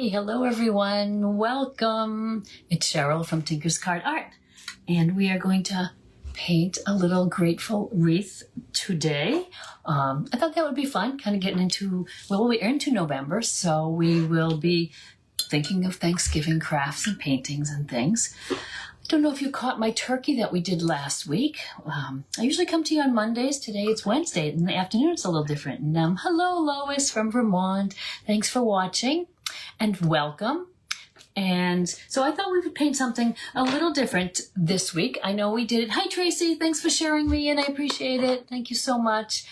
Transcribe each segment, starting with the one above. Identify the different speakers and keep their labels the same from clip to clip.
Speaker 1: Hey, hello everyone. Welcome. It's Cheryl from Tinker's Card Art, and we are going to paint a little grateful wreath today. I thought that would be fun, kind of getting into, well, we're into November, so we will be thinking of Thanksgiving crafts and paintings and things. I don't know if you caught my turkey that we did last week. I usually come to you on Mondays. Today it's Wednesday. In the afternoon it's a little different. And hello, Lois from Vermont. Thanks for watching and welcome. And so I thought we would paint something a little different this week. I know we did it. Hi, Tracy. Thanks for sharing me, and I appreciate it. Thank you so much.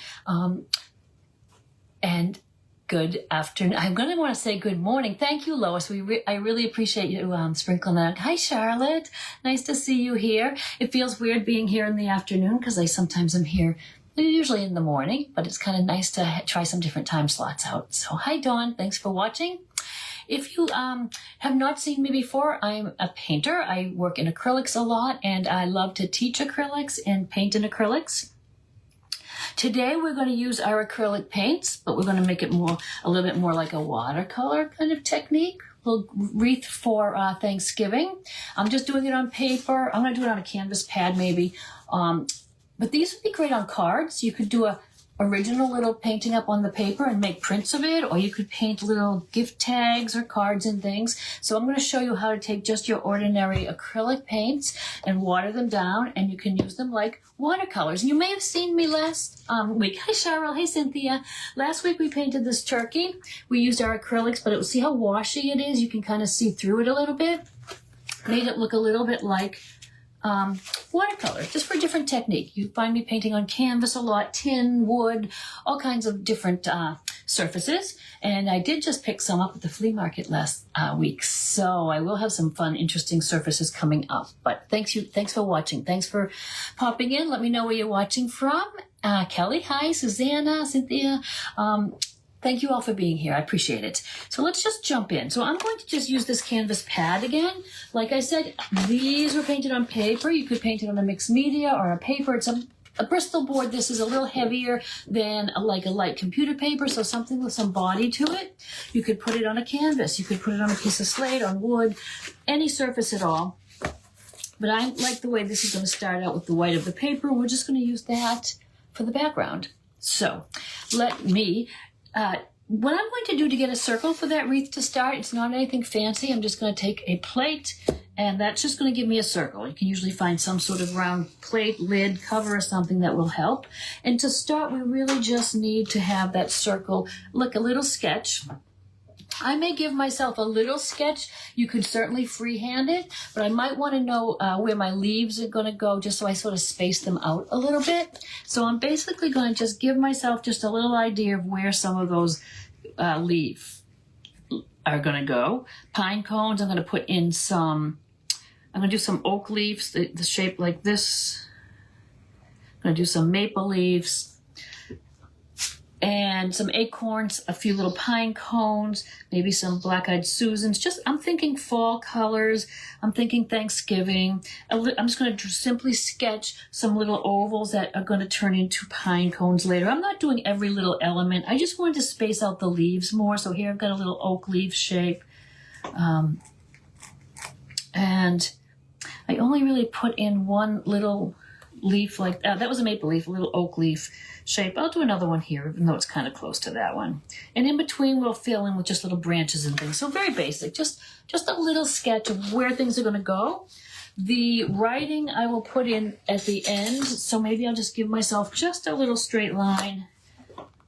Speaker 1: And good afternoon. I'm going to want to say good morning. Thank you, Lois. I really appreciate you sprinkling that. Hi, Charlotte. Nice to see you here. It feels weird being here in the afternoon because I sometimes am here usually in the morning, but it's kind of nice to try some different time slots out. So hi, Dawn. Thanks for watching. If you have not seen me before, I'm a painter. I work in acrylics a lot, and I love to teach acrylics and paint in acrylics. Today we're going to use our acrylic paints, but we're going to make it a little bit more like a watercolor kind of technique. A little wreath for Thanksgiving. I'm just doing it on paper. I'm going to do it on a canvas pad maybe. But these would be great on cards. You could do a original little painting up on the paper and make prints of it, or you could paint little gift tags or cards and things. So I'm going to show you how to take just your ordinary acrylic paints and water them down, and you can use them like watercolors. You may have seen me last week. Hi, Cheryl. Hey, Cynthia. Last week we painted this turkey. We used our acrylics, but see how washy it is? You can kind of see through it a little bit. Made it look a little bit like watercolor, just for a different technique. You find me painting on canvas a lot, tin, wood, all kinds of different surfaces. And I did just pick some up at the flea market last week. So I will have some fun, interesting surfaces coming up. But thanks for watching. Thanks for popping in. Let me know where you're watching from. Kelly, hi. Susanna, Cynthia. Thank you all for being here. I appreciate it. So let's just jump in. So I'm going to just use this canvas pad again. Like I said, these were painted on paper. You could paint it on a mixed media or a paper. It's a Bristol board. This is a little heavier than like a light computer paper, so something with some body to it. You could put it on a canvas. You could put it on a piece of slate, on wood, any surface at all. But I like the way this is going to start out with the white of the paper. We're just going to use that for the background. So let me... what I'm going to do to get a circle for that wreath to start, it's not anything fancy. I'm just going to take a plate, and that's just going to give me a circle. You can usually find some sort of round plate, lid, cover, or something that will help. And to start, we really just need to have that circle look a little sketch. I may give myself a little sketch. You could certainly freehand it, but I might want to know where my leaves are going to go, just so I sort of space them out a little bit. So I'm basically going to just give myself just a little idea of where some of those leaves are going to go. Pine cones, I'm going to put in some, I'm going to do some oak leaves, the shape like this. I'm going to do some maple leaves. And some acorns, a few little pine cones, maybe some black-eyed Susans. Just, I'm thinking fall colors. I'm thinking Thanksgiving. I'm just going to simply sketch some little ovals that are going to turn into pine cones later. I'm not doing every little element. I just wanted to space out the leaves more. So here I've got a little oak leaf shape. And I only really put in one little leaf like that was a maple leaf, a little oak leaf shape. I'll do another one here, even though it's kind of close to that one. And in between, we'll fill in with just little branches and things. So very basic, just a little sketch of where things are going to go. The writing I will put in at the end. So maybe I'll just give myself just a little straight line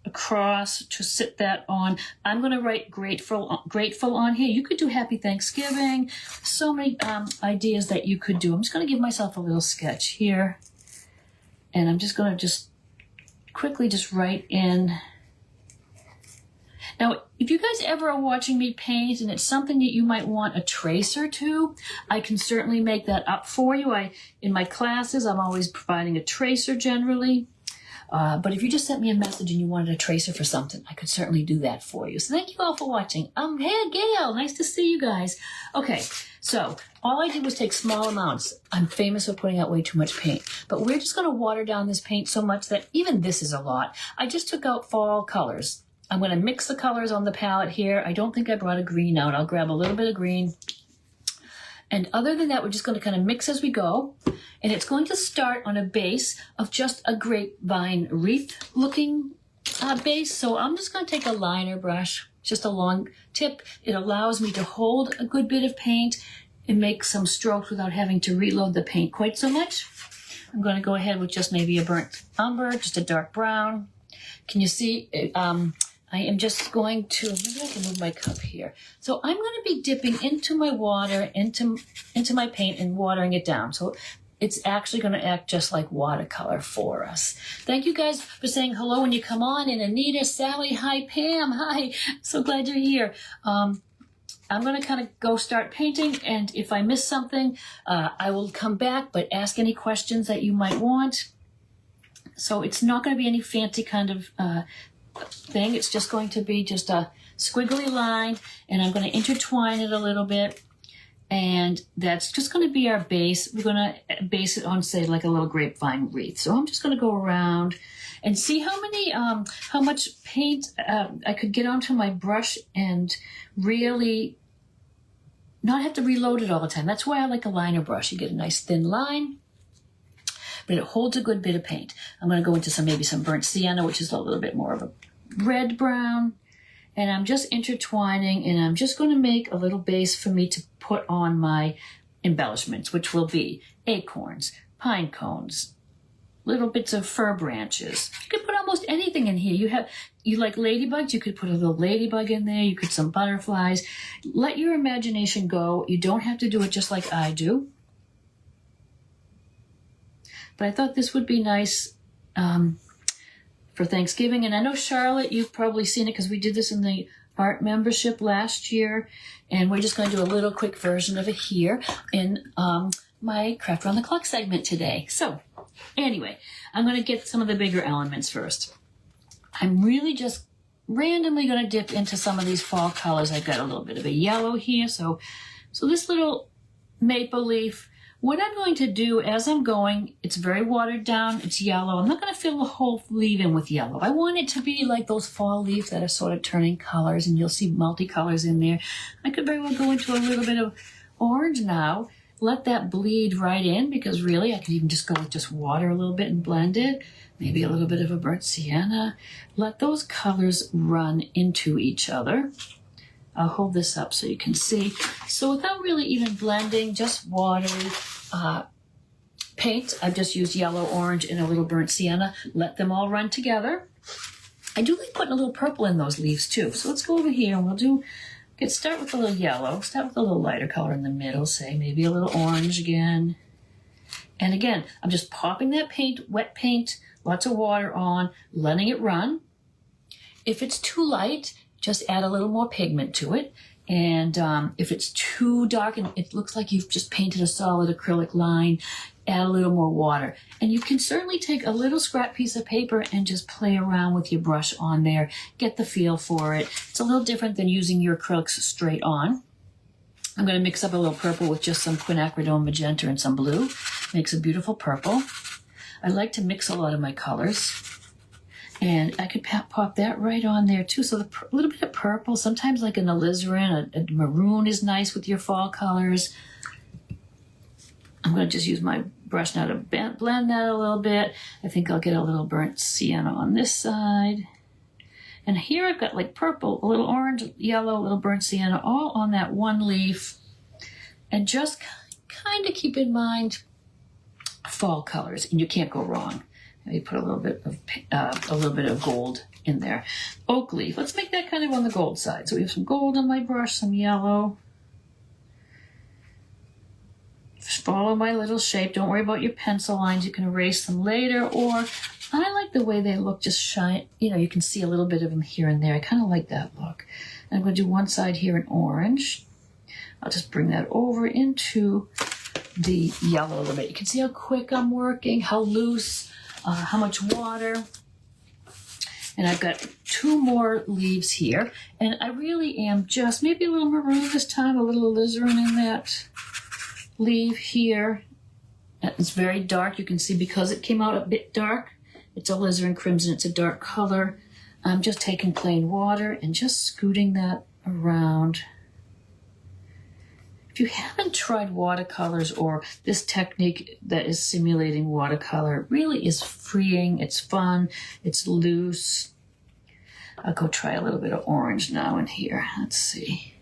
Speaker 1: across to sit that on. I'm going to write grateful on here. You could do Happy Thanksgiving. So many ideas that you could do. I'm just going to give myself a little sketch here. And I'm just going to quickly write in. Now, if you guys ever are watching me paint and it's something that you might want a tracer to, I can certainly make that up for you. In my classes, I'm always providing a tracer generally. But if you just sent me a message and you wanted a tracer for something, I could certainly do that for you. So thank you all for watching. Hey, Gail, nice to see you guys. Okay, so all I did was take small amounts. I'm famous for putting out way too much paint, but we're just going to water down this paint so much that even this is a lot. I just took out fall colors. I'm going to mix the colors on the palette here. I don't think I brought a green out. I'll grab a little bit of green. And other than that, we're just going to kind of mix as we go. And it's going to start on a base of just a grapevine wreath looking base. So I'm just going to take a liner brush, just a long tip. It allows me to hold a good bit of paint and make some strokes without having to reload the paint quite so much. I'm going to go ahead with just maybe a burnt umber, just a dark brown. Can you see? I am just going to, maybe I can move my cup here. So I'm going to be dipping into my water, into my paint and watering it down. So it's actually going to act just like watercolor for us. Thank you guys for saying hello when you come on. And Anita, Sally, hi, Pam, hi. So glad you're here. I'm going to kind of go start painting, and if I miss something, I will come back, but ask any questions that you might want. So it's not going to be any fancy kind of thing. It's just going to be just a squiggly line, and I'm going to intertwine it a little bit, and that's just going to be our base. We're going to base it on, say, like a little grapevine wreath. So I'm just going to go around and see how much paint I could get onto my brush and really not have to reload it all the time. That's why I like a liner brush. You get a nice thin line, but it holds a good bit of paint. I'm going to go into maybe some burnt sienna, which is a little bit more of a red brown, and I'm just intertwining, and I'm just going to make a little base for me to put on my embellishments, which will be acorns, pine cones, little bits of fir branches. You could put almost anything in here. You like ladybugs, you could put a little ladybug in there. You could some butterflies. Let your imagination go. You don't have to do it just like I do. But I thought this would be nice for Thanksgiving. And I know, Charlotte, you've probably seen it because we did this in the art membership last year. And we're just going to do a little quick version of it here in my Craft Around the Clock segment today. So anyway, I'm going to get some of the bigger elements first. I'm really just randomly going to dip into some of these fall colors. I've got a little bit of a yellow here. So this little maple leaf, what I'm going to do as I'm going, it's very watered down. It's yellow. I'm not going to fill the whole leaf in with yellow. I want it to be like those fall leaves that are sort of turning colors, and you'll see multicolors in there. I could very well go into a little bit of orange now. Let that bleed right in, because really I could even just go with just water a little bit and blend it. Maybe a little bit of a burnt sienna. Let those colors run into each other. I'll hold this up so you can see. So without really even blending, just watery paint. I've just used yellow, orange, and a little burnt sienna. Let them all run together. I do like putting a little purple in those leaves too. So let's go over here and start with a little yellow. Start with a little lighter color in the middle, say maybe a little orange again. And again, I'm just popping that paint, wet paint, lots of water on, letting it run. If it's too light, just add a little more pigment to it. And if it's too dark and it looks like you've just painted a solid acrylic line, add a little more water. And you can certainly take a little scrap piece of paper and just play around with your brush on there, get the feel for it. It's a little different than using your acrylics straight on. I'm going to mix up a little purple with just some quinacridone magenta and some blue. Makes a beautiful purple. I like to mix a lot of my colors. And I could pop that right on there too. So a little bit of purple, sometimes like an alizarin, a maroon is nice with your fall colors. I'm going to just use my brush now to blend that a little bit. I think I'll get a little burnt sienna on this side. And here I've got like purple, a little orange, yellow, a little burnt sienna, all on that one leaf. And just kind of keep in mind fall colors, and you can't go wrong. Maybe put a little bit of gold in there. Oak leaf. Let's make that kind of on the gold side. So we have some gold on my brush, some yellow. Just follow my little shape. Don't worry about your pencil lines. You can erase them later, or I like the way they look, just shine. You can see a little bit of them here and there. I kind of like that look. And I'm going to do one side here in orange. I'll just bring that over into the yellow a little bit. You can see how quick I'm working, how loose, how much water. And I've got two more leaves here. And I really am just maybe a little maroon this time, a little alizarin in that leaf here. It's very dark. You can see because it came out a bit dark. It's alizarin crimson. It's a dark color. I'm just taking plain water and just scooting that around. If you haven't tried watercolors or this technique that is simulating watercolor, it really is freeing, it's fun, it's loose. I'll go try a little bit of orange now in here. Let's see.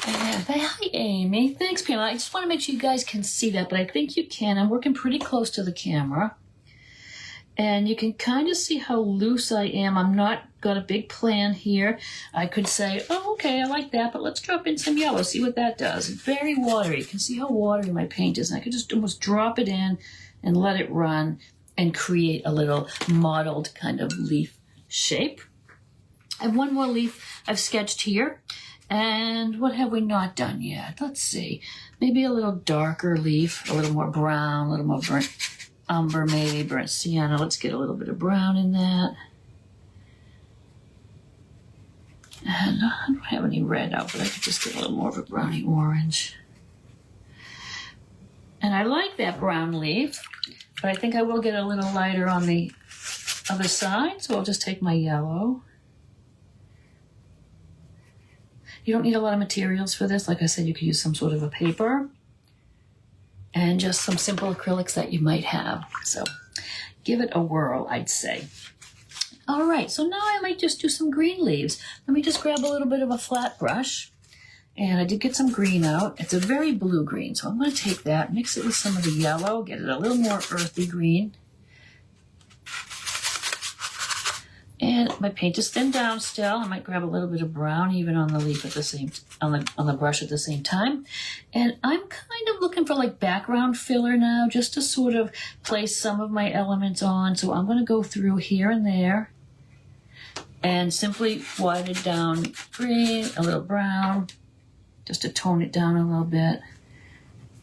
Speaker 1: And hi, Amy. Thanks, Pamela. I just want to make sure you guys can see that, but I think you can. I'm working pretty close to the camera. And you can kind of see how loose I am. I'm not got a big plan here. I could say, oh, okay, I like that, but let's drop in some yellow, see what that does. It's very watery. You can see how watery my paint is. And I could just almost drop it in and let it run and create a little mottled kind of leaf shape. I have one more leaf I've sketched here. And what have we not done yet? Let's see. Maybe a little darker leaf, a little more brown, a little more burnt umber, maybe burnt sienna. Let's get a little bit of brown in that. And I don't have any red out, but I could just get a little more of a browny orange. And I like that brown leaf, but I think I will get a little lighter on the other side, so I'll just take my yellow. You don't need a lot of materials for this. Like I said, you could use some sort of a paper and just some simple acrylics that you might have. So give it a whirl, I'd say. All right, so now I might just do some green leaves. Let me just grab a little bit of a flat brush. And I did get some green out. It's a very blue green, so I'm going to take that, mix it with some of the yellow, get it a little more earthy green. And my paint is thinned down still. I might grab a little bit of brown even on the leaf at the same, on the brush at the same time. And I'm kind of looking for like background filler now, just to sort of place some of my elements on. So I'm going to go through here and there and simply white it down green, a little brown, just to tone it down a little bit.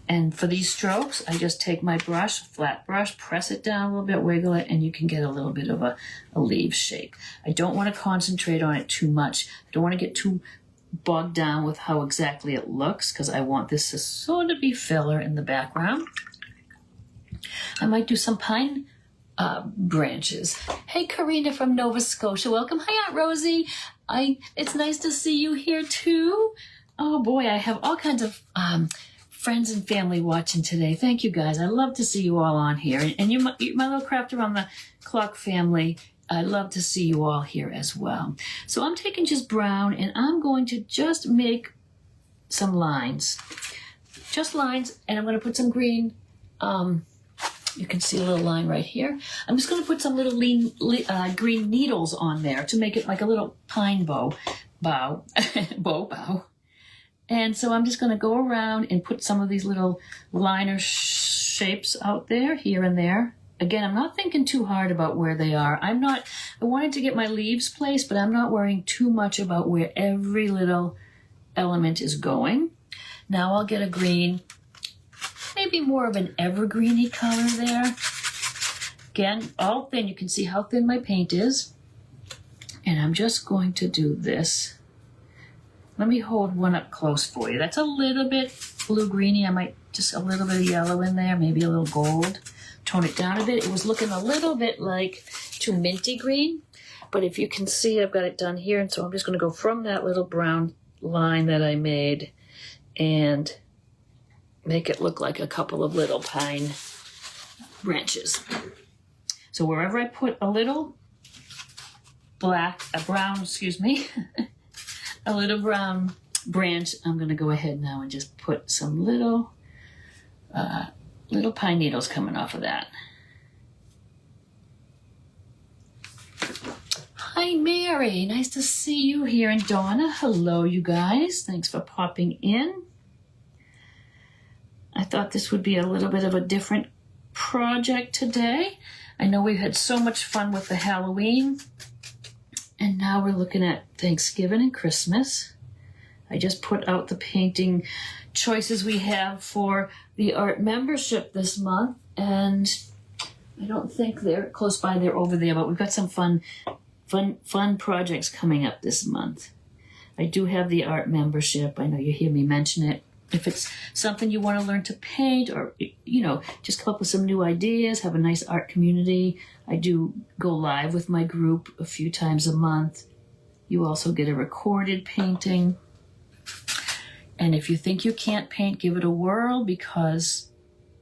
Speaker 1: And for these strokes, I just take my brush, flat brush, press it down a little bit, wiggle it, and you can get a little bit of a leaf shape. I don't want to concentrate on it too much. I don't want to get too bogged down with how exactly it looks, because I want this to sort of be filler in the background. I might do some pine branches. Hey, Karina from Nova Scotia. Welcome. Hi, Aunt Rosie. It's nice to see you here, too. Oh, boy, I have all kinds of friends and family watching today. Thank you, guys. I love to see you all on here. And you, my little Crafter on the Clock family, I love to see you all here as well. So I'm taking just brown, and I'm going to just make some lines. Just lines, and I'm going to put some green. You can see a little line right here. I'm just going to put some little green needles on there to make it like a little pine bow. And so I'm just going to go around and put some of these little liner shapes out there, here and there. Again, I'm not thinking too hard about where they are. I wanted to get my leaves placed, but I'm not worrying too much about where every little element is going. Now I'll get a green, maybe more of an evergreeny color there. Again, all thin. You can see how thin my paint is. And I'm just going to do this. Let me hold one up close for you. That's a little bit blue-greeny. I might just a little bit of yellow in there, maybe a little gold. Tone it down a bit. It was looking a little bit like too minty green, but if you can see, I've got it done here, and so I'm just going to go from that little brown line that I made and make it look like a couple of little pine branches. So wherever I put a little brown, a little brown branch, I'm going to go ahead now and just put some little pine needles coming off of that. Hi, Mary. Nice to see you here. And Donna, hello, you guys. Thanks for popping in. I thought this would be a little bit of a different project today. I know we've had so much fun with the Halloween. And now we're looking at Thanksgiving and Christmas. I just put out the painting choices we have for the art membership this month. And I don't think they're close by, they're over there, but we've got some fun projects coming up this month. I do have the art membership. I know you hear me mention it If it's something you want to learn to paint, or, you know, just come up with some new ideas, have a nice art community. I do go live with my group a few times a month. You also get a recorded painting. And if you think you can't paint, give it a whirl, because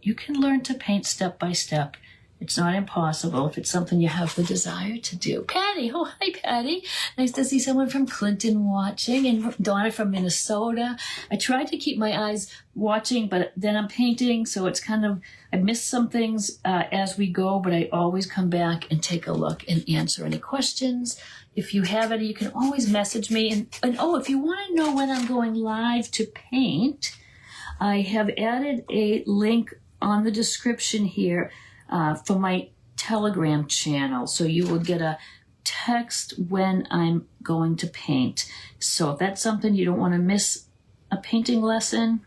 Speaker 1: you can learn to paint step by step. It's not impossible if it's something you have the desire to do. Patty, oh, hi, Patty. Nice to see someone from Clinton watching, and Donna from Minnesota. I tried to keep my eyes watching, but then I'm painting, so it's kind of, I miss some things as we go, but I always come back and take a look and answer any questions. If you have any, you can always message me. And oh, if you want to know when I'm going live to paint, I have added a link on the description here for my Telegram channel. So you will get a text when I'm going to paint. So if that's something you don't want to miss a painting lesson,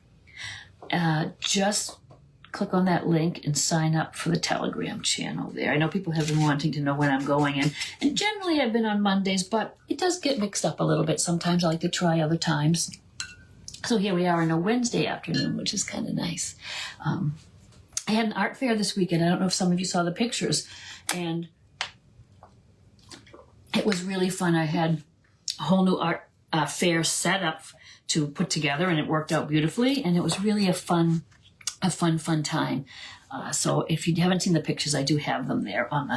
Speaker 1: just click on that link and sign up for the Telegram channel there. I know people have been wanting to know when I'm going, and generally I've been on Mondays, but it does get mixed up a little bit. Sometimes I like to try other times. So here we are on a Wednesday afternoon, which is kind of nice. I had an art fair this weekend. I don't know if some of you saw the pictures, and it was really fun. I had a whole new art fair set up to put together, and it worked out beautifully, and it was really a fun time. So if you haven't seen the pictures, I do have them there on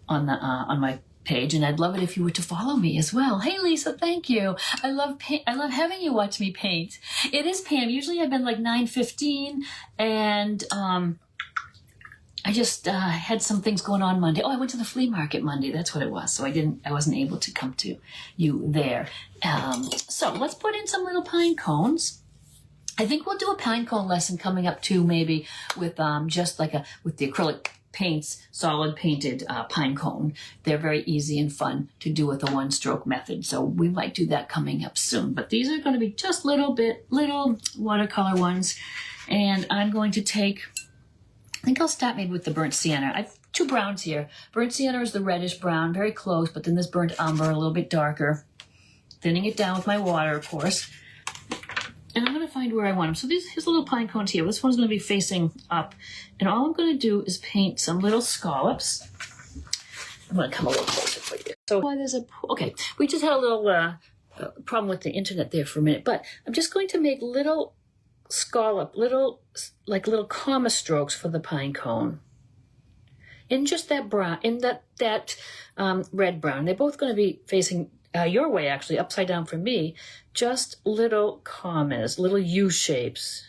Speaker 1: my page, and I'd love it if you were to follow me as well. Hey, Lisa, thank you. I love having you watch me paint. It is Pam. Usually I've been like 9:15, and I just had some things going on Monday. Oh, I went to the flea market Monday. That's what it was. So I wasn't able to come to you there. So let's put in some little pine cones. I think we'll do a pine cone lesson coming up too, maybe with just like with the acrylic paints, solid painted pine cone. They're very easy and fun to do with a one-stroke method. So we might do that coming up soon. But these are going to be just little watercolor ones. And I'm going to take, I think I'll start maybe with the burnt sienna. I've two browns here. Burnt sienna is the reddish brown, very close, but then this burnt umber, a little bit darker. Thinning it down with my water, of course. And I'm going to find where I want them. So here's little pine cones here. This one's going to be facing up. And all I'm going to do is paint some little scallops. I'm going to come a little closer for you. So okay, we just had a little problem with the internet there for a minute. But I'm just going to make little scallop, little comma strokes for the pine cone. In just that brown, in that red brown. They're both going to be facing your way, actually, upside down for me. Just little commas, little U shapes.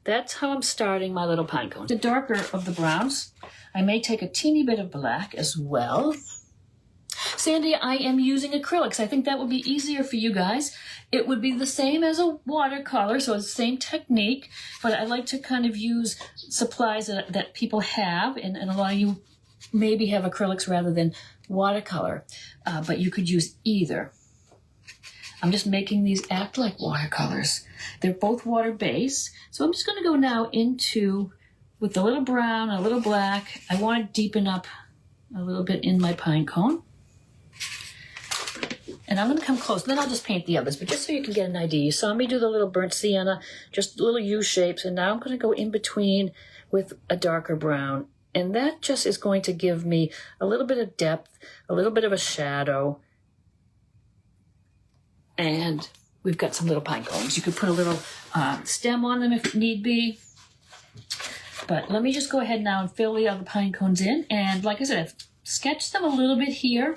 Speaker 1: That's how I'm starting my little pine cone. The darker of the browns, I may take a teeny bit of black as well. Sandy, I am using acrylics. I think that would be easier for you guys. It would be the same as a watercolor, so it's the same technique, but I like to kind of use supplies that people have, and a lot of you maybe have acrylics rather than watercolor, but you could use either. I'm just making these act like watercolors. They're both water-based, so I'm just going to go now with a little brown, a little black. I want to deepen up a little bit in my pine cone. And I'm going to come close. Then I'll just paint the others, but just so you can get an idea. You saw me do the little burnt sienna, just little U shapes, and now I'm going to go in between with a darker brown. And that just is going to give me a little bit of depth, a little bit of a shadow. And we've got some little pine cones. You could put a little stem on them if need be. But let me just go ahead now and fill the other pine cones in. And like I said, I've sketched them a little bit here.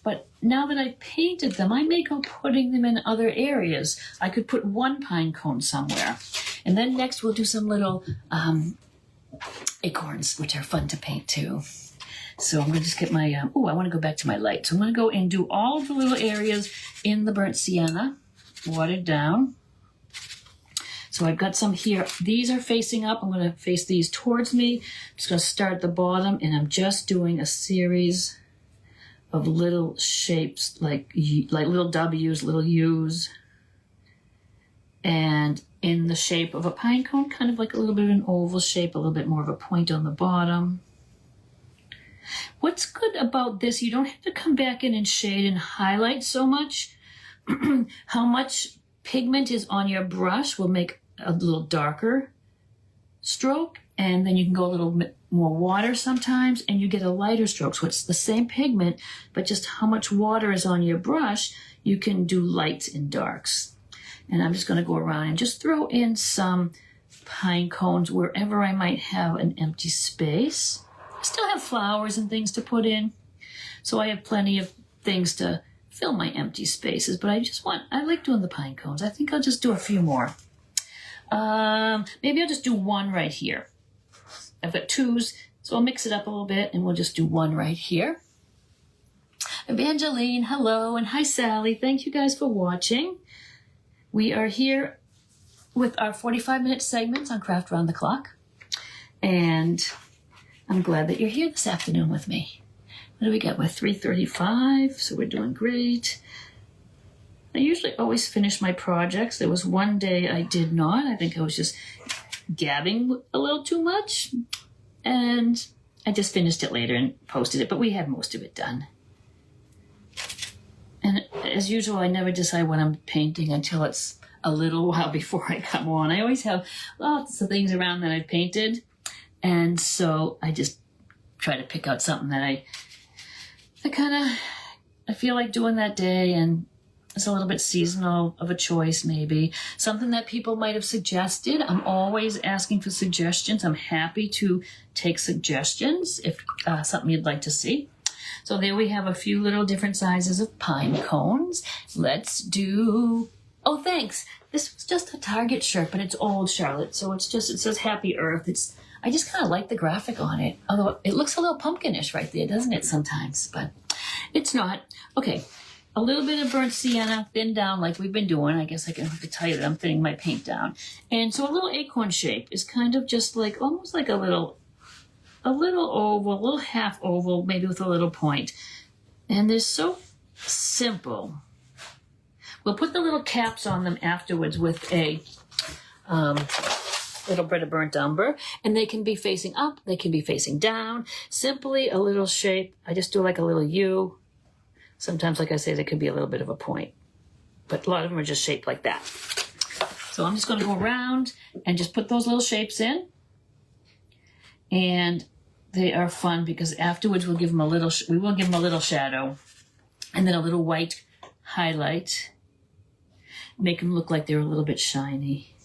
Speaker 1: But now that I've painted them, I may go putting them in other areas. I could put one pine cone somewhere. And then next we'll do some little acorns, which are fun to paint too. So I'm going to just get my, I want to go back to my light. So I'm going to go and do all of the little areas in the burnt sienna, watered down. So I've got some here. These are facing up. I'm going to face these towards me. I'm just going to start at the bottom, and I'm just doing a series of little shapes, like little W's, little U's, and in the shape of a pine cone, kind of like a little bit of an oval shape, a little bit more of a point on the bottom. What's good about this, you don't have to come back in and shade and highlight so much. How much pigment is on your brush will make a little darker stroke, and then you can go a little bit more water sometimes, and you get a lighter stroke. So it's the same pigment, but just how much water is on your brush, you can do lights and darks. And I'm just going to go around and just throw in some pine cones wherever I might have an empty space. I still have flowers and things to put in, so I have plenty of things to fill my empty spaces, but I like doing the pine cones. I think I'll just do a few more. Maybe I'll just do one right here. I've got twos, so I'll mix it up a little bit, and we'll just do one right here. Evangeline, hello, and hi, Sally. Thank you guys for watching. We are here with our 45-minute segments on Craft Round the Clock, and I'm glad that you're here this afternoon with me. What do we got? We're 3:35, so we're doing great. I usually always finish my projects. There was one day I did not. I think I was just gabbing a little too much, and I just finished it later and posted it, but we had most of it done. And as usual, I never decide when I'm painting until it's a little while before I come on. I always have lots of things around that I've painted, and so I just try to pick out something that I feel like doing that day, and it's a little bit seasonal of a choice, maybe. Something that people might have suggested. I'm always asking for suggestions. I'm happy to take suggestions if something you'd like to see. So there we have a few little different sizes of pine cones. Let's do... Oh, thanks. This was just a Target shirt, but it's old, Charlotte. So it says Happy Earth. I just kind of like the graphic on it. Although it looks a little pumpkinish right there, doesn't it, sometimes? But it's not. Okay. A little bit of burnt sienna, thin down like we've been doing. I guess I can have to tell you that I'm thinning my paint down. And so a little acorn shape is kind of just like, almost like a little oval, a little half oval, maybe with a little point. And they're so simple. We'll put the little caps on them afterwards with a little bit of burnt umber. And they can be facing up, they can be facing down. Simply a little shape. I just do like a little U. Sometimes, like I say, there could be a little bit of a point, but a lot of them are just shaped like that. So I'm just going to go around and just put those little shapes in, and they are fun because afterwards we will give them a little shadow, and then a little white highlight, make them look like they're a little bit shiny.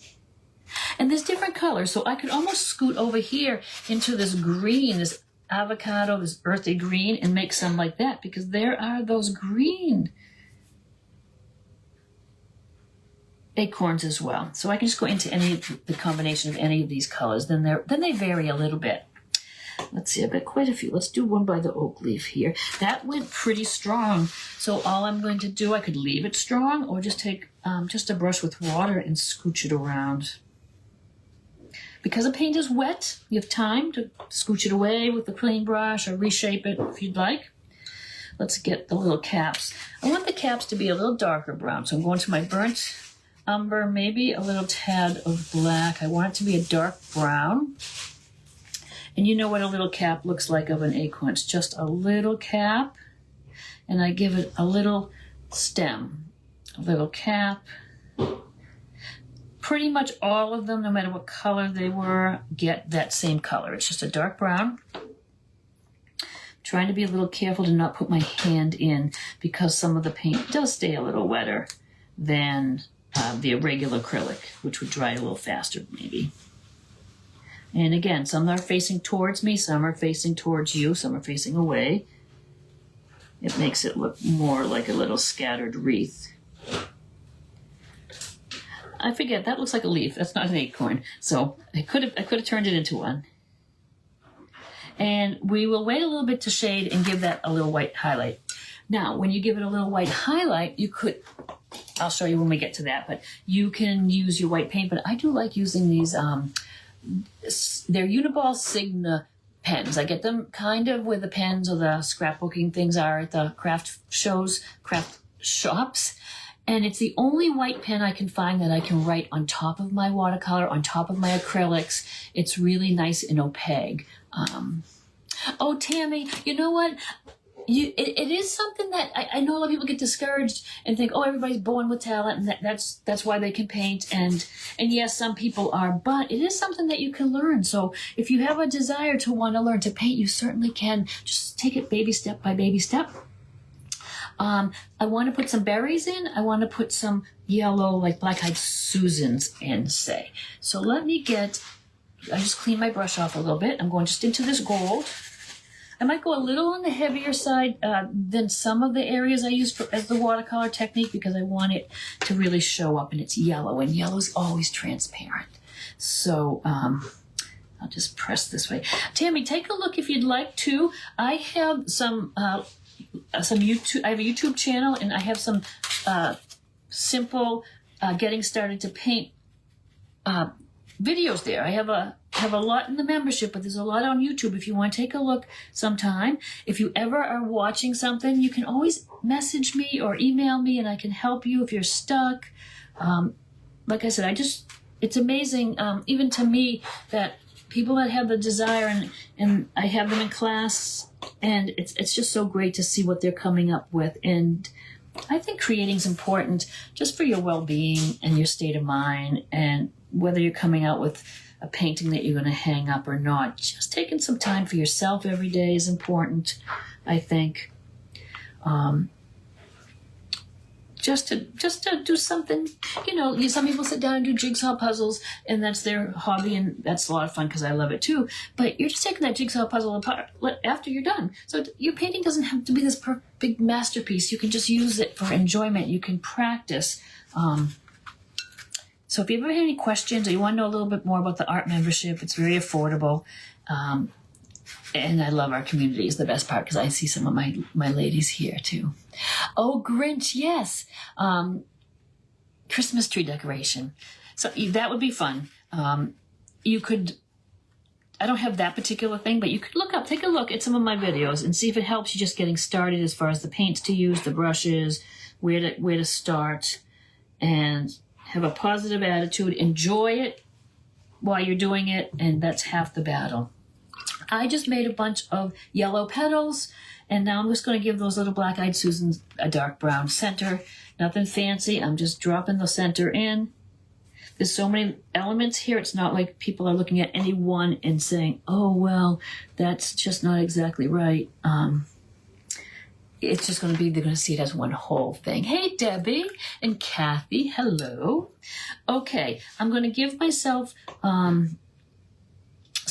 Speaker 1: And there's different colors, so I could almost scoot over here into this green, this avocado, this earthy green, and make some like that, because there are those green acorns as well. So I can just go into the combination of any of these colors. Then they vary a little bit. Let's see, I've got quite a few. Let's do one by the oak leaf here. That went pretty strong. So all I'm going to do, I could leave it strong or just take just a brush with water and scooch it around. Because the paint is wet, you have time to scooch it away with the clean brush or reshape it if you'd like. Let's get the little caps. I want the caps to be a little darker brown, so I'm going to my burnt umber, maybe a little tad of black. I want it to be a dark brown. And you know what a little cap looks like of an acorn. It's just a little cap, and I give it a little stem, a little cap. Pretty much all of them, no matter what color they were, get that same color. It's just a dark brown. Trying to be a little careful to not put my hand in because some of the paint does stay a little wetter than the regular acrylic, which would dry a little faster maybe. And again, some are facing towards me, some are facing towards you, some are facing away. It makes it look more like a little scattered wreath. I forget, that looks like a leaf. That's not an acorn. So I could have turned it into one. And we will wait a little bit to shade and give that a little white highlight. Now, when you give it a little white highlight, you could, I'll show you when we get to that, but you can use your white paint. But I do like using these, they're Uniball Signa pens. I get them kind of where the pens or the scrapbooking things are at the craft shops. And it's the only white pen I can find that I can write on top of my watercolor, on top of my acrylics. It's really nice and opaque. Oh, Tammy, you know what? it is something that I know a lot of people get discouraged and think, oh, everybody's born with talent, and that's why they can paint. And yes, some people are, but it is something that you can learn. So if you have a desire to want to learn to paint, you certainly can. Just take it baby step by baby step. I want to put some berries in. I want to put some yellow, like black-eyed Susans in, say. So let me I just clean my brush off a little bit. I'm going just into this gold. I might go a little on the heavier side than some of the areas I use as the watercolor technique, because I want it to really show up, and it's yellow, and yellow is always transparent. So I'll just press this way. Tammy, take a look if you'd like to. I have some YouTube. I have a YouTube channel, and I have some simple getting started to paint videos there. I have a lot in the membership, but there's a lot on YouTube if you want to take a look sometime. If you ever are watching something, you can always message me or email me, and I can help you if you're stuck. Like I said, it's amazing, even to me, that people that have the desire, and I have them in class, and it's just so great to see what they're coming up with. And I think creating is important just for your well-being and your state of mind, and whether you're coming out with a painting that you're going to hang up or not, just taking some time for yourself every day is important, I think. Just to do something, some people sit down and do jigsaw puzzles, and that's their hobby, and that's a lot of fun because I love it too. But you're just taking that jigsaw puzzle apart after you're done. So your painting doesn't have to be this big masterpiece. You can just use it for enjoyment. You can practice. So if you ever have any questions or you want to know a little bit more about the art membership, it's very affordable. And I love our community is the best part, because I see some of my ladies here too. Oh, Grinch, yes. Christmas tree decoration. So that would be fun. You could, I don't have that particular thing, but you could take a look at some of my videos and see if it helps you just getting started as far as the paints to use, the brushes, where to start, and have a positive attitude. Enjoy it while you're doing it, and that's half the battle. I just made a bunch of yellow petals, and now I'm just going to give those little black-eyed Susans a dark brown center. Nothing fancy. I'm just dropping the center in. There's so many elements here. It's not like people are looking at any one and saying, oh, well, that's just not exactly right. It's just going to be, they're going to see it as one whole thing. Hey, Debbie and Kathy, hello. Okay, I'm going to give myself some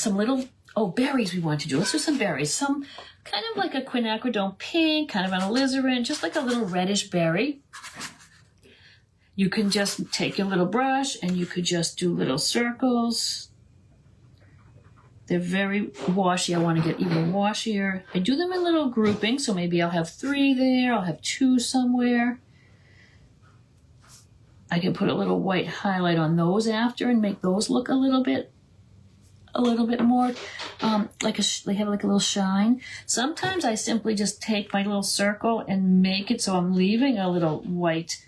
Speaker 1: little, berries we want to do. Let's do some berries. Some kind of like a quinacridone pink, kind of an alizarin, just like a little reddish berry. You can just take your little brush and you could just do little circles. They're very washy. I want to get even washier. I do them in little groupings, so maybe I'll have 3 there. I'll have 2 somewhere. I can put a little white highlight on those after and make those look a little bit more they have like a little shine. Sometimes I simply just take my little circle and make it so I'm leaving a little white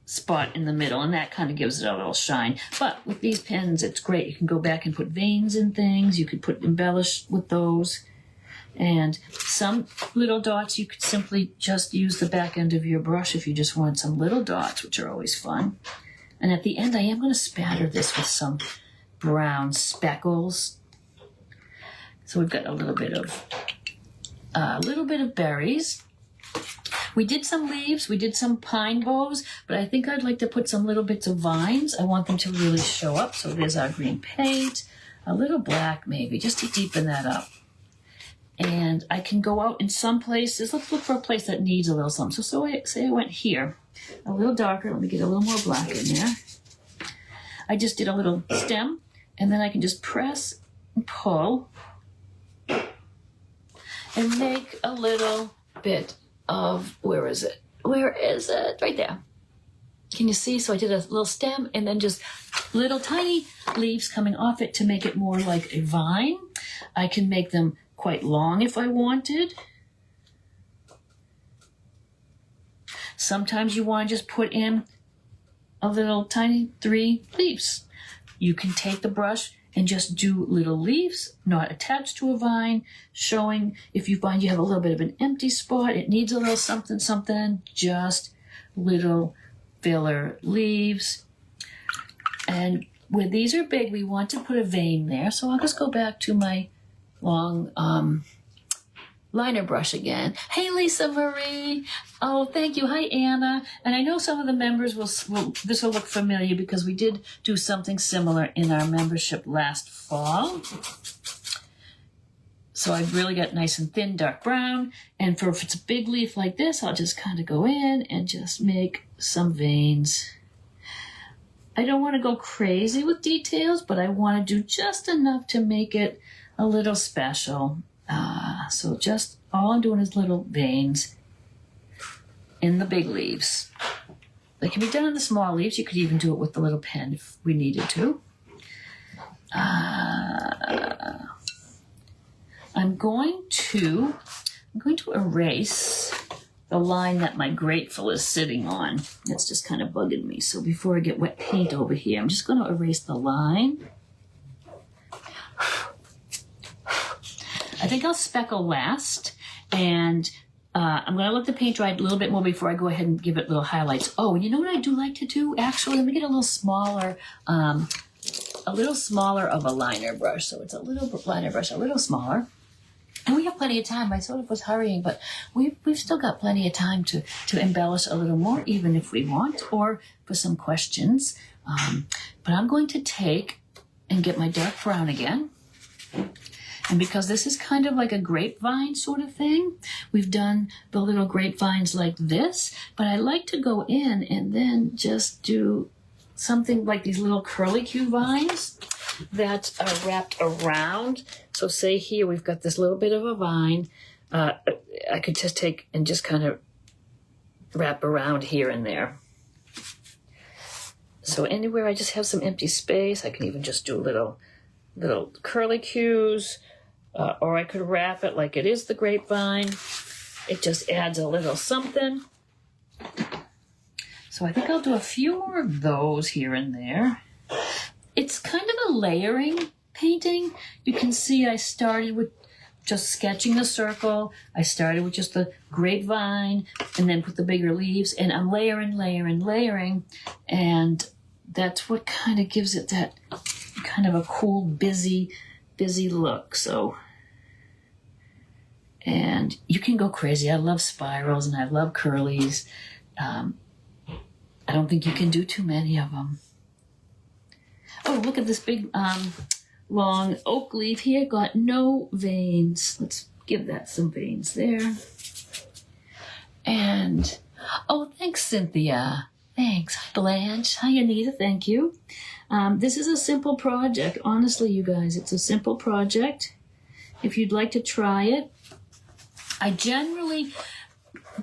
Speaker 1: spot in the middle, and that kind of gives it a little shine. But with these pens, it's great. You can go back and put veins in things. You could embellish with those. And some little dots, you could simply just use the back end of your brush if you just want some little dots, which are always fun. And at the end, I am going to spatter this with some brown speckles. So we've got a little bit of berries. We did some leaves, we did some pine boughs, but I think I'd like to put some little bits of vines. I want them to really show up. So there's our green paint, a little black maybe, just to deepen that up. And I can go out in some places. Let's look for a place that needs a little something. So say I went here, a little darker. Let me get a little more black in there. I just did a little stem, and then I can just press and pull and make a little bit of, where is it? Right there. Can you see? So I did a little stem and then just little tiny leaves coming off it to make it more like a vine. I can make them quite long if I wanted. Sometimes you want to just put in a little tiny 3 leaves. You can take the brush and just do little leaves, not attached to a vine, showing if you find you have a little bit of an empty spot, it needs a little something, something, just little filler leaves. And where these are big, we want to put a vein there. So I'll just go back to my long liner brush again. Hey, Lisa Marie. Oh, thank you. Hi, Anna. And I know some of the members will this will look familiar because we did do something similar in our membership last fall. So I've really got nice and thin dark brown. And if it's a big leaf like this, I'll just kind of go in and just make some veins. I don't want to go crazy with details, but I want to do just enough to make it a little special. So just all I'm doing is little veins in the big leaves. They can be done in the small leaves. You could even do it with the little pen if we needed to. I'm going to erase the line that my grateful is sitting on. That's just kind of bugging me. So before I get wet paint over here, I'm just going to erase the line. I think I'll speckle last, and I'm going to let the paint dry a little bit more before I go ahead and give it little highlights. Oh, and you know what I do like to do? Actually, let me get a little smaller of a liner brush. So it's a little liner brush, a little smaller. And we have plenty of time. I sort of was hurrying, but we've still got plenty of time to embellish a little more, even if we want, or for some questions. But I'm going to take and get my dark brown again. And because this is kind of like a grapevine sort of thing, we've done the little grapevines like this, but I like to go in and then just do something like these little curlicue vines that are wrapped around. So say here we've got this little bit of a vine. I could just take and just kind of wrap around here and there. So anywhere I just have some empty space, I can even just do little curlicues. Or I could wrap it like it is the grapevine. It just adds a little something. So I think I'll do a few more of those here and there. It's kind of a layering painting. You can see I started with just sketching the circle. I started with just the grapevine and then put the bigger leaves. And I'm layering. And that's what kind of gives it that kind of a cool, busy look. So, and you can go crazy. I love spirals and I love curlies. I don't think you can do too many of them. Oh, look at this big long oak leaf here. Got no veins. Let's give that some veins there. And oh, thanks, Cynthia. Thanks. Blanche. Hi, Anita. Thank you. This is a simple project. Honestly, you guys, it's a simple project. If you'd like to try it, I generally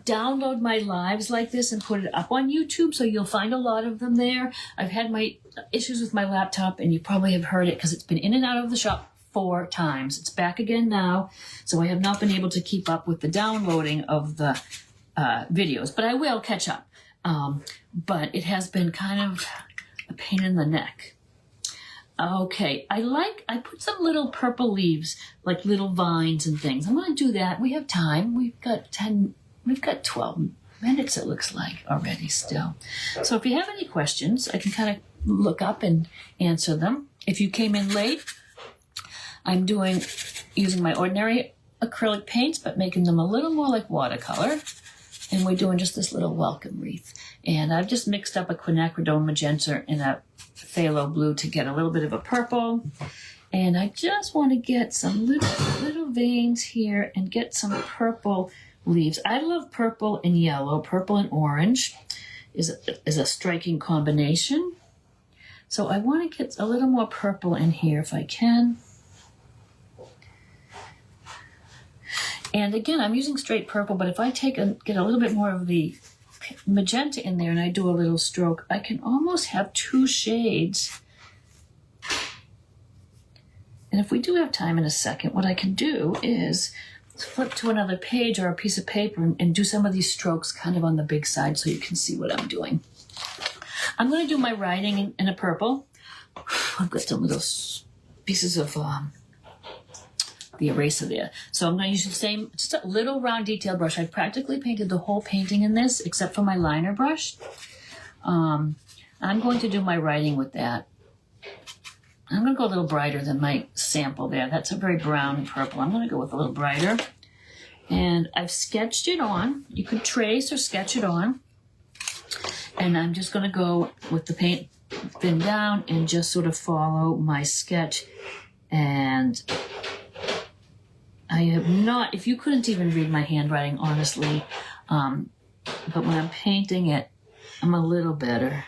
Speaker 1: download my lives like this and put it up on YouTube, so you'll find a lot of them there. I've had my issues with my laptop, and you probably have heard it because it's been in and out of the shop 4 times. It's back again now, so I have not been able to keep up with the downloading of the videos, but I will catch up. But it has been kind of a pain in the neck. Okay, I put some little purple leaves, like little vines and things. I'm going to do that. We have time. We've got 12 minutes, it looks like, already still. So if you have any questions, I can kind of look up and answer them. If you came in late, I'm using my ordinary acrylic paints, but making them a little more like watercolor. And we're doing just this little welcome wreath. And I've just mixed up a quinacridone magenta and a phthalo blue to get a little bit of a purple. And I just want to get some little veins here and get some purple leaves. I love purple and yellow. Purple and orange is a striking combination. So I want to get a little more purple in here if I can. And again, I'm using straight purple, but if I get a little bit more of the magenta in there and I do a little stroke, I can almost have 2 shades. And if we do have time in a second, what I can do is flip to another page or a piece of paper and do some of these strokes kind of on the big side so you can see what I'm doing. I'm going to do my writing in a purple. I've got some little pieces of the eraser there. So I'm going to use the same, just a little round detail brush. I practically painted the whole painting in this except for my liner brush. I'm going to do my writing with that. I'm going to go a little brighter than my sample there. That's a very brown and purple. I'm going to go with a little brighter. And I've sketched it on. You could trace or sketch it on. And I'm just going to go with the paint thin down and just sort of follow my sketch. And I have not, if you couldn't even read my handwriting, honestly, but when I'm painting it, I'm a little better.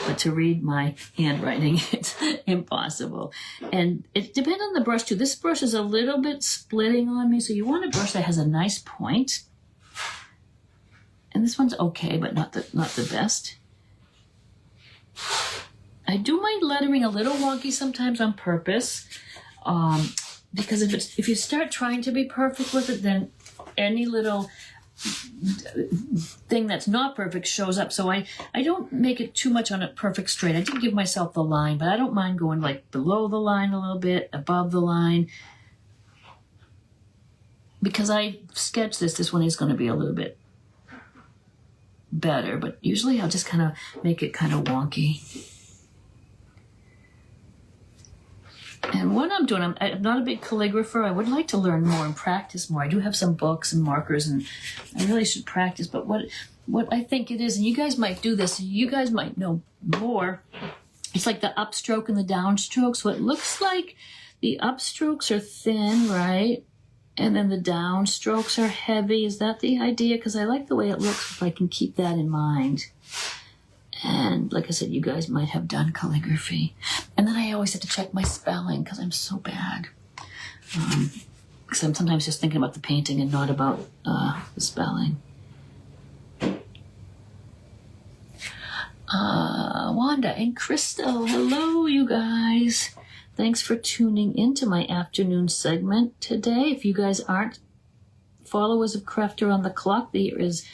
Speaker 1: But to read my handwriting, it's impossible. And it depends on the brush too. This brush is a little bit splitting on me, so you want a brush that has a nice point. And this one's okay, but not the best. I do my lettering a little wonky sometimes on purpose, because if you start trying to be perfect with it, then any little thing that's not perfect shows up. So I don't make it too much on a perfect straight. I do give myself the line, but I don't mind going like below the line a little bit, above the line. Because I sketched this one is going to be a little bit better, but usually I'll just kind of make it kind of wonky. And what I'm doing, I'm not a big calligrapher. I would like to learn more and practice more. I do have some books and markers, and I really should practice. But what I think it is, and you guys might do this, you guys might know more. It's like the upstroke and the downstroke. So it looks like the upstrokes are thin, right? And then the downstrokes are heavy. Is that the idea? Because I like the way it looks if I can keep that in mind. And like I said, you guys might have done calligraphy. And then I always have to check my spelling because I'm so bad. Because I'm sometimes just thinking about the painting and not about the spelling. Wanda and Crystal, hello you guys. Thanks for tuning into my afternoon segment today. If you guys aren't followers of Crafter on the Clock, there is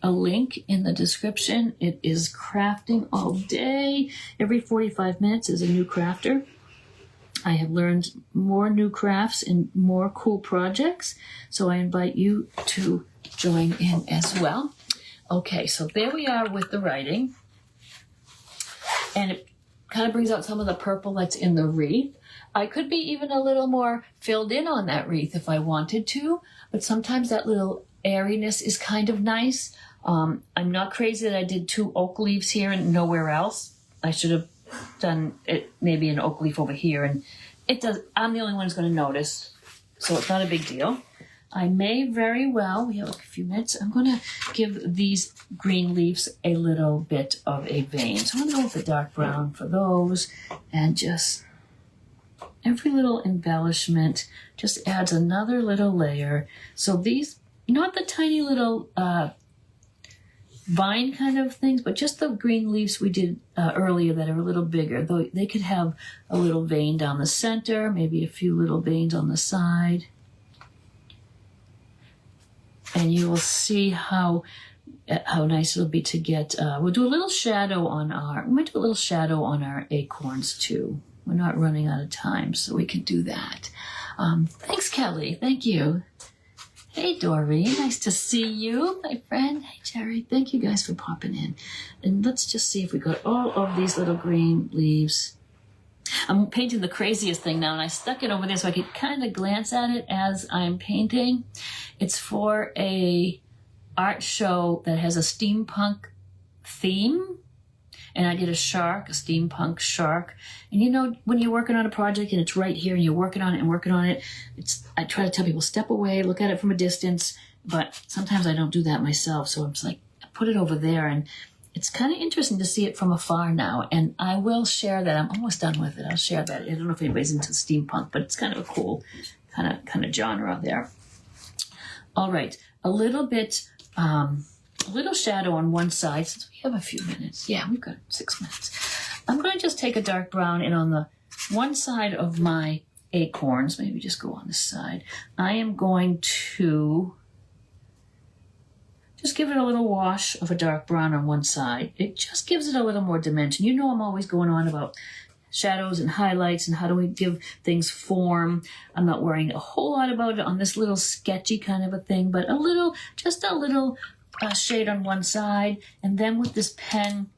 Speaker 1: a link in the description. It is crafting all day. Every 45 minutes is a new crafter. I have learned more new crafts and more cool projects, so I invite you to join in as well. Okay, so there we are with the writing. And it kind of brings out some of the purple that's in the wreath. I could be even a little more filled in on that wreath if I wanted to, but sometimes that little airiness is kind of nice. I'm not crazy that I did 2 oak leaves here and nowhere else. I should have done it maybe an oak leaf over here, and it does. I'm the only one who's going to notice, so it's not a big deal. I may very well, we have a few minutes, I'm going to give these green leaves a little bit of a vein. So I'm going to go with the dark brown for those, and just every little embellishment just adds another little layer. So these, not the tiny little vine kind of things, but just the green leaves we did earlier that are a little bigger. Though they could have a little vein down the center, maybe a few little veins on the side. And you will see how nice it'll be to get, we'll do a little shadow on we might do a little shadow on our acorns too. We're not running out of time, so we can do that. Thanks, Kelly. Thank you. Hey, Dory. Nice to see you, my friend. Hey, Jerry. Thank you guys for popping in. And let's just see if we got all of these little green leaves. I'm painting the craziest thing now, and I stuck it over there so I could kind of glance at it as I'm painting. It's for a art show that has a steampunk theme. And I did a steampunk shark. And you know, when you're working on a project and it's right here and you're working on it, I try to tell people, step away, look at it from a distance. But sometimes I don't do that myself. So I'm just like, put it over there. And it's kind of interesting to see it from afar now. And I will share that. I'm almost done with it. I'll share that. I don't know if anybody's into steampunk, but it's kind of a cool kind of genre there. All right. A little bit, a little shadow on one side, since we have a few minutes. Yeah, we've got 6 minutes. I'm going to just take a dark brown, and on the one side of my acorns, maybe just go on this side, I am going to just give it a little wash of a dark brown on one side. It just gives it a little more dimension. You know, I'm always going on about shadows and highlights and how do we give things form. I'm not worrying a whole lot about it on this little sketchy kind of a thing, but just a little shade on one side. And then with this pen,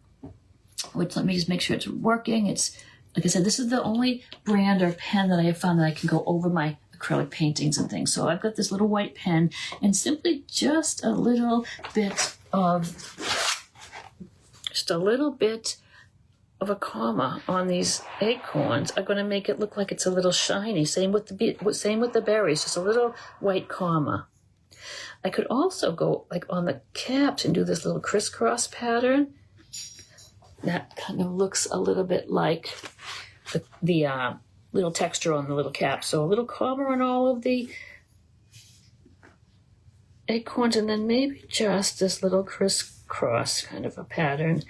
Speaker 1: which let me just make sure it's working. It's, like I said, this is the only brand or pen that I have found that I can go over my acrylic paintings and things. So I've got this little white pen and simply just a little bit of a comma on these acorns are going to make it look like it's a little shiny. Same with the berries, just a little white comma. I could also go like on the caps and do this little crisscross pattern. That kind of looks a little bit like the little texture on the little cap. So a little comma on all of the acorns, and then maybe just this little crisscross kind of a pattern,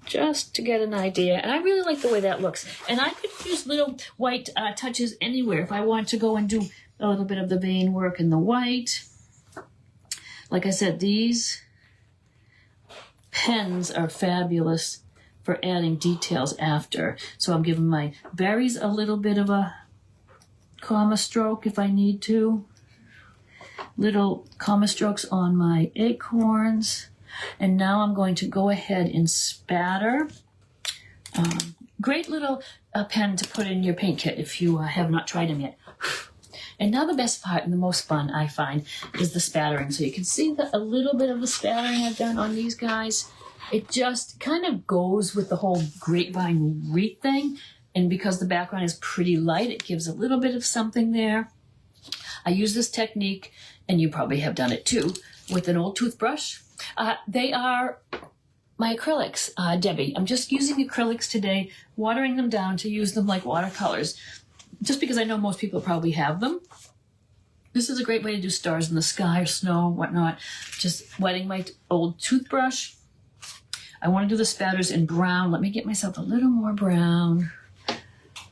Speaker 1: just to get an idea. And I really like the way that looks. And I could use little white touches anywhere if I want to go and do a little bit of the vein work in the white. Like I said, these pens are fabulous for adding details after. So I'm giving my berries a little bit of a comma stroke if I need to. Little comma strokes on my acorns. And now I'm going to go ahead and spatter. Great little pen to put in your paint kit if you have not tried them yet. And now the best part and the most fun I find is the spattering. So you can see a little bit of the spattering I've done on these guys. It just kind of goes with the whole grapevine wreath thing. And because the background is pretty light, it gives a little bit of something there. I use this technique, and you probably have done it too, with an old toothbrush. They are my acrylics, Debbie. I'm just using acrylics today, watering them down to use them like watercolors, just because I know most people probably have them. This is a great way to do stars in the sky or snow, whatnot. Just wetting my old toothbrush. I want to do the spatters in brown. Let me get myself a little more brown.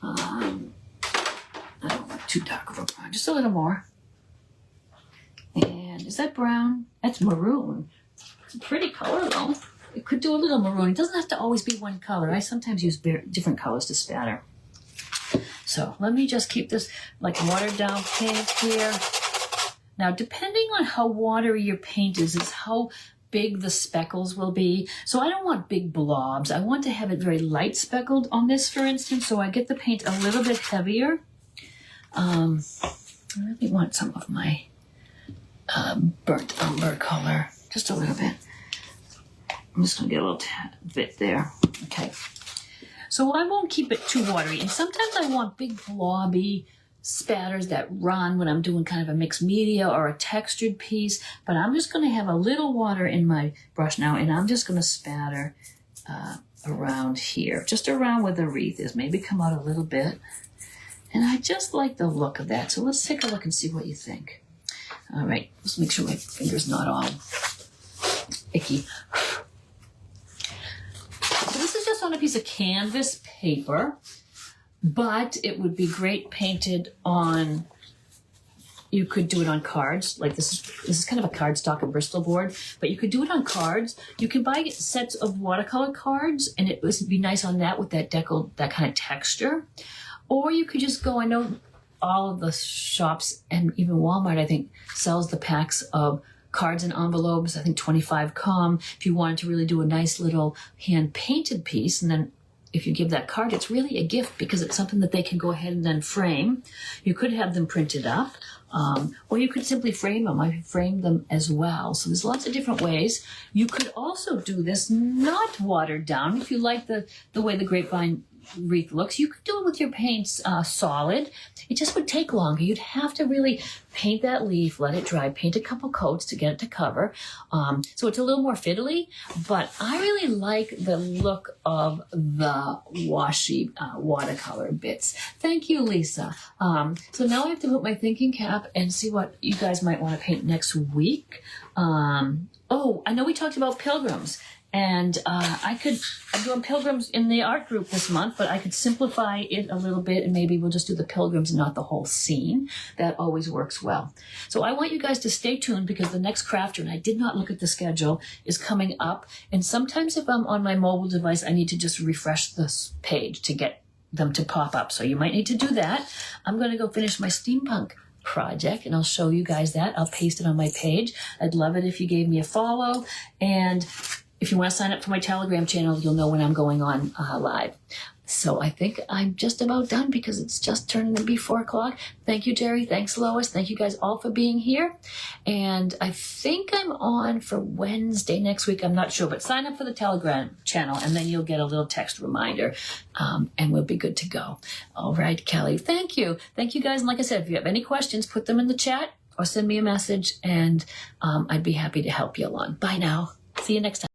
Speaker 1: I don't want too dark of a brown, just a little more. And is that brown? That's maroon. It's a pretty color though. It could do a little maroon. It doesn't have to always be one color. I sometimes use different colors to spatter. So let me just keep this like watered down paint here. Now, depending on how watery your paint is how big the speckles will be. So I don't want big blobs. I want to have it very light speckled on this, for instance, so I get the paint a little bit heavier. I really want some of my burnt umber color, just a little bit. I'm just going to get a little bit there. Okay. So I won't keep it too watery. And sometimes I want big blobby spatters that run when I'm doing kind of a mixed media or a textured piece. But I'm just going to have a little water in my brush now, and I'm just going to spatter around here, just around where the wreath is. Maybe come out a little bit. And I just like the look of that. So let's take a look and see what you think. All right, let's make sure my finger's not all icky. So this is just on a piece of canvas paper, but it would be great painted on, you could do it on cards. Like this is kind of a cardstock and Bristol board, but you could do it on cards. You can buy sets of watercolor cards, and it would be nice on that with that that kind of texture. Or you could just go, I know all of the shops and even Walmart, I think, sells the packs of cards and envelopes, I think 25 come. If you wanted to really do a nice little hand-painted piece, and then if you give that card, it's really a gift because it's something that they can go ahead and then frame. You could have them printed up, or you could simply frame them. I frame them as well. So there's lots of different ways. You could also do this not watered down. If you like the way the grapevine wreath looks, you could do it with your paints solid. It just would take longer. You'd have to really paint that leaf, let it dry, paint a couple coats to get it to cover. So it's a little more fiddly, but I really like the look of the washy watercolor bits. Thank you, Lisa. So now I have to put my thinking cap and see what you guys might want to paint next week. Oh, I know we talked about pilgrims. And I'm doing pilgrims in the art group this month, but I could simplify it a little bit, and maybe we'll just do the pilgrims and not the whole scene. That always works well. So I want you guys to stay tuned because the next crafter, and I did not look at the schedule, is coming up. And sometimes if I'm on my mobile device, I need to just refresh this page to get them to pop up. So you might need to do that. I'm going to go finish my steampunk project and I'll show you guys that. I'll paste it on my page. I'd love it if you gave me a follow. And if you want to sign up for my Telegram channel, you'll know when I'm going on live. So I think I'm just about done because it's just turning to be 4 o'clock. Thank you, Jerry. Thanks, Lois. Thank you guys all for being here. And I think I'm on for Wednesday next week. I'm not sure, but sign up for the Telegram channel and then you'll get a little text reminder and we'll be good to go. All right, Kelly. Thank you. Thank you, guys. And like I said, if you have any questions, put them in the chat or send me a message and I'd be happy to help you along. Bye now. See you next time.